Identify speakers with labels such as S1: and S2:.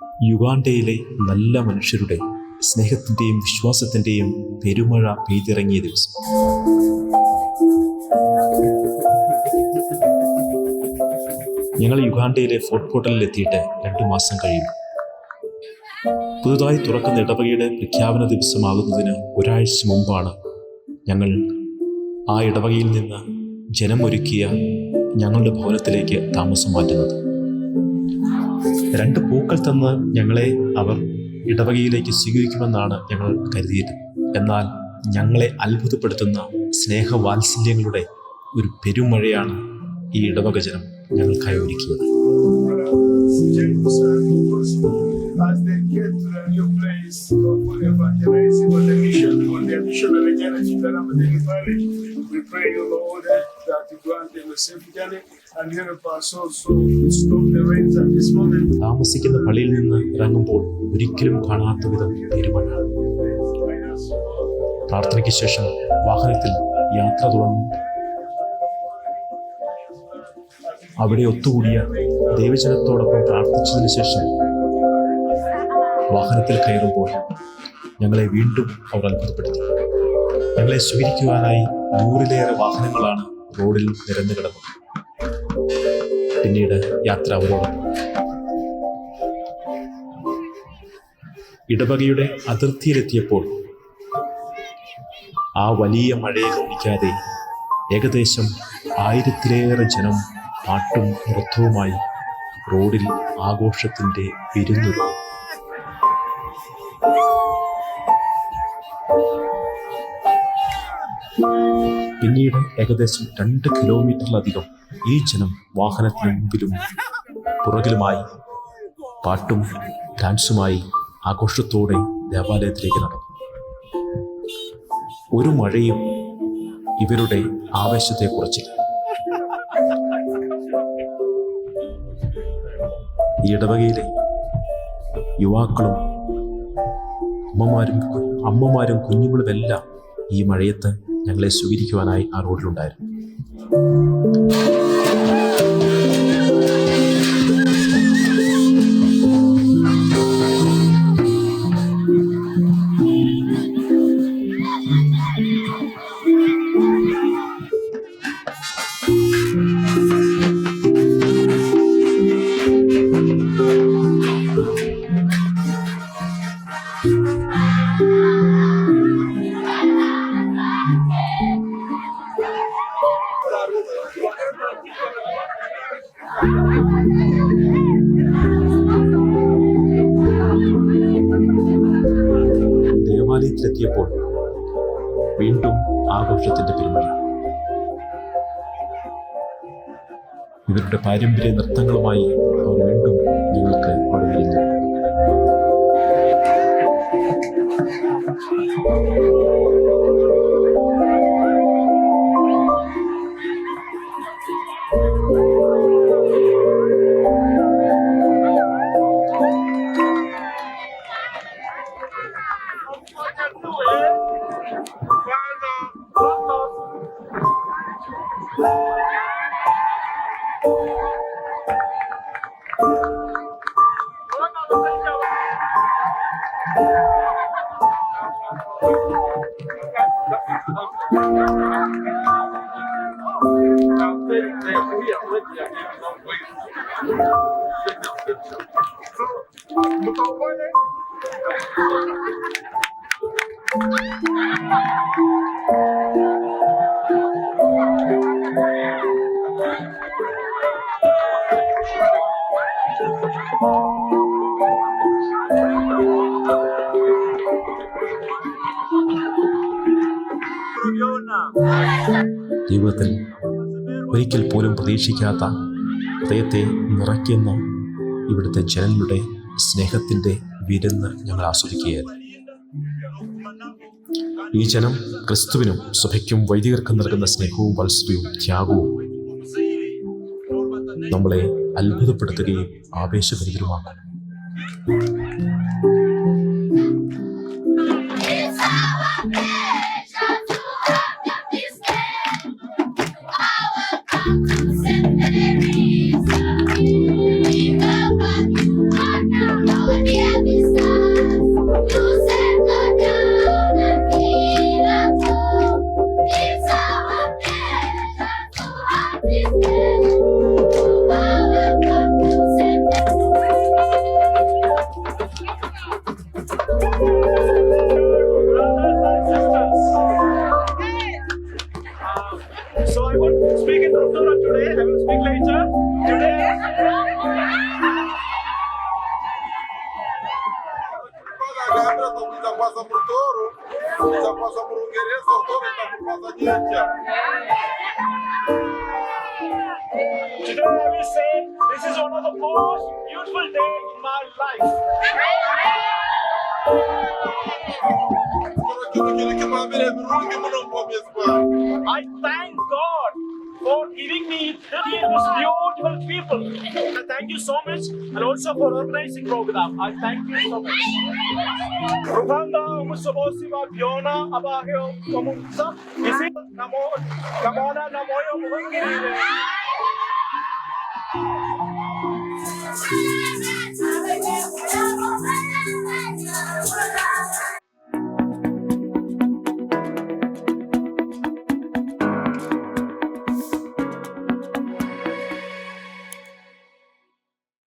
S1: യുഗാണ്ടയിലെ നല്ല മനുഷ്യരുടെ സ്നേഹത്തിൻ്റെയും വിശ്വാസത്തിൻ്റെയും പെരുമഴ പെയ്തിറങ്ങിയ ദിവസം. ഞങ്ങൾ യുഗാണ്ടയിലെ ഫോർട്ട് പോർട്ടലിൽ എത്തിയിട്ട് 2 മാസം കഴിയും. പുതുതായി തുറക്കുന്ന ഇടവകയുടെ പ്രഖ്യാപന ദിവസമാകുന്നതിന് ഒരാഴ്ച മുമ്പാണ് ഞങ്ങൾ ആ ഇടവകയിൽ നിന്ന് ജനമൊരുക്കിയ ഞങ്ങളുടെ ഭവനത്തിലേക്ക് താമസം മാറ്റുന്നത്. 2 പൂക്കൾ തന്ന് ഞങ്ങളെ അവർ ഇടവകയിലേക്ക് സ്വീകരിക്കുമെന്നാണ് ഞങ്ങൾ കരുതിയത്. എന്നാൽ ഞങ്ങളെ അത്ഭുതപ്പെടുത്തുന്ന സ്നേഹവാത്സല്യങ്ങളുടെ ഒരു പെരുമഴയാണ് ഈ ഇടവക ജനം ഞങ്ങൾക്കായി ഒരുക്കിയത്.
S2: As they get to the new place for evangelizing on the mission, on their missionary journey to the Ramadani Valley, we pray, O Lord, that you grant them a safe journey and help us also to stop the rains at this moment.
S1: താമസിക്കുന്ന പള്ളിയിൽ നിന്ന് ഇറങ്ങുമ്പോൾ ഒരിക്കലും കാണാത്ത വിധം പെരുമഴ. പ്രാർത്ഥനയ്ക്ക് ശേഷം വാഹനത്തിൽ യാത്ര തുടർന്നു. അവിടെ ഒത്തുകൂടിയ ദൈവജനത്തോടൊപ്പം പ്രാർത്ഥിച്ചതിന് ശേഷം വാഹനത്തിൽ കയറുമ്പോൾ ഞങ്ങളെ വീണ്ടും അവർ അത്ഭുതപ്പെടുത്തി. ഞങ്ങളെ സ്വീകരിക്കുവാനായി 100-ലേറെ വാഹനങ്ങളാണ് റോഡിൽ നിരന്നു കിടന്നത്. പിന്നീട് യാത്ര അവരോടൊപ്പം. ഇടവകയുടെ അതിർത്തിയിലെത്തിയപ്പോൾ ആ വലിയ മഴയെ ഗൗനിക്കാതെ ഏകദേശം 1000-ലേറെ ജനം പാട്ടും നൃത്തവുമായി റോഡിൽ ആഘോഷത്തിൻ്റെ വിരുന്നൊരുക്കി. പിന്നീട് ഏകദേശം 2 കിലോമീറ്ററിലധികം ഈ ജനം വാഹനത്തിന് മുമ്പിലും പുറകിലുമായി പാട്ടും ഡാൻസുമായി ആഘോഷത്തോടെ ദേവാലയത്തിലേക്ക് നടന്നു. ഒരു മഴയും ഇവരുടെ ആവേശത്തെ കുറച്ചില്ല. ഈ ഇടവകയിലെ യുവാക്കളും അമ്മമാരും കുഞ്ഞുങ്ങളുമെല്ലാം ഈ മഴയത്ത് ഞങ്ങളെ സ്വീകരിക്കുവാനായി ആ റോഡിലുണ്ടായിരുന്നു. ദേവാലയത്തിലെത്തിയപ്പോൾ വീണ്ടും ആഘോഷത്തിന്റെ പെരുമഴ. ഇവരുടെ പാരമ്പര്യ നൃത്തങ്ങളുമായി അവർ വീണ്ടും ഞങ്ങൾക്ക് അവിടെ വരുന്നു. ജീവിതത്തിൽ ഒരിക്കൽ പോലും പ്രതീക്ഷിക്കാത്ത ഹൃദയത്തെ നിറയ്ക്കുന്ന ഇവിടുത്തെ ജനങ്ങളുടെ സ്നേഹത്തിൻ്റെ വിരുന്ന് ഞങ്ങൾ ആസ്വദിക്കുകയായിരുന്നു. ഈ ജനം ക്രിസ്തുവിനും സഭയ്ക്കും വൈദികർക്കും നൽകുന്ന സ്നേഹവും വാത്സല്യവും ത്യാഗവും നമ്മളെ അത്ഭുതപ്പെടുത്തുകയും ആവേശഭരിതരുമാക്കും.
S3: Our Calabria, então já passa pro Touro, já passa pro Ungueirês, o Touro está por passa adiante.
S4: Today I will say this is one of the most beautiful days in my life. I thank God for giving me these beautiful people. I thank you so much and also for organizing program. I thank you so much. Ruganda umusobosiba byona abahyo komunsa isi namona namoyo muhingirire.